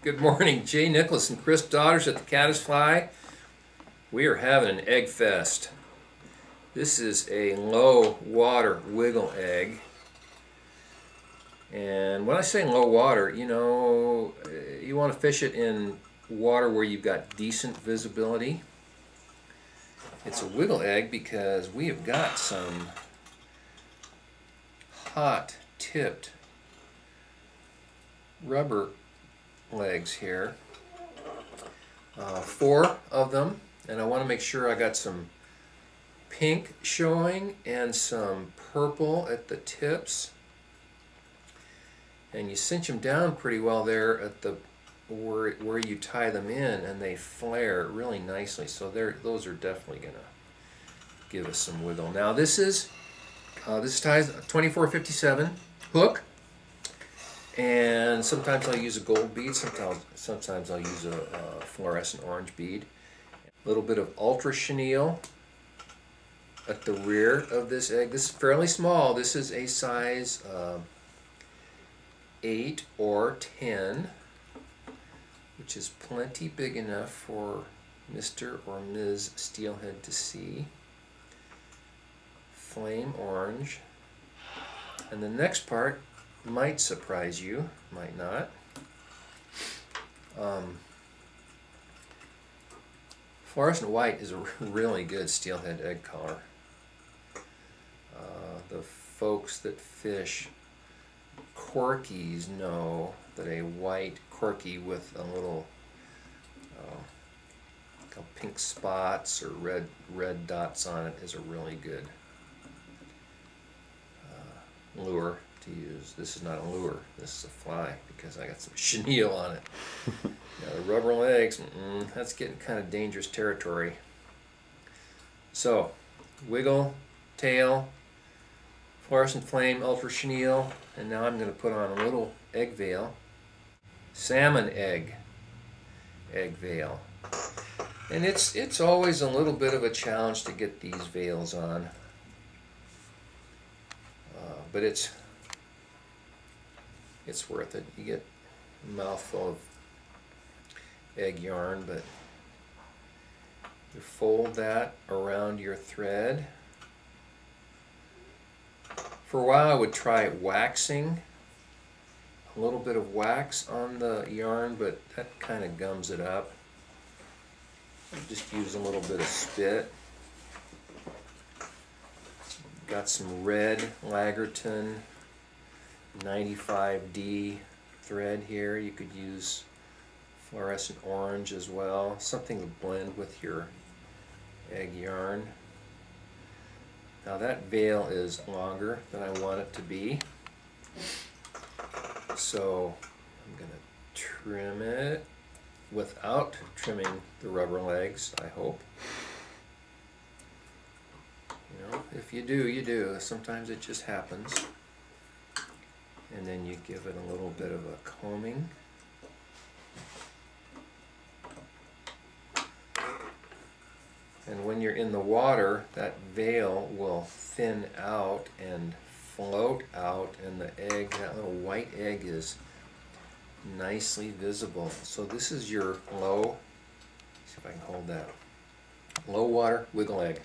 Good morning, Jay Nicholas and Chris Daughters at the Caddisfly. We are having an egg fest. This is a low water wiggle egg. And when I say low water, you want to fish it in water where you've got decent visibility. It's a wiggle egg because we have got some hot tipped rubber legs here. 4 of them, and I want to make sure I got some pink showing and some purple at the tips, and you cinch them down pretty well there at the where you tie them in, and they flare really nicely, so those are definitely gonna give us some wiggle. Now this ties 2457 hook, and sometimes I'll use a gold bead, sometimes I'll use a fluorescent orange bead. A little bit of ultra chenille at the rear of this egg. This is fairly small. This is a size 8 or 10, which is plenty big enough for Mr. or Ms. Steelhead to see. Flame orange. And the next part might surprise you, might not. Fluorescent white is a really good steelhead egg color. The folks that fish corkies know that a white corky with a little pink spots or red dots on it is a really good lure to use. This is not a lure, this is a fly because I got some chenille on it. Now the rubber legs, that's getting kind of dangerous territory. So, wiggle, tail, fluorescent flame, ultra chenille, and now I'm going to put on a little egg veil. Salmon egg veil. And it's always a little bit of a challenge to get these veils on. But it's worth it. You get a mouthful of egg yarn, but you fold that around your thread. For a while I would try waxing, a little bit of wax on the yarn, but that kind of gums it up. Just use a little bit of spit. Got some red Lagerton 95D thread here. You could use fluorescent orange as well, something to blend with your egg yarn. Now that veil is longer than I want it to be, so I'm going to trim it without trimming the rubber legs, I hope. If you do, you do. Sometimes it just happens. And then you give it a little bit of a combing. And when you're in the water, that veil will thin out and float out, and the egg, that little white egg, is nicely visible. So this is your low, see if I can hold that, low water wiggle egg.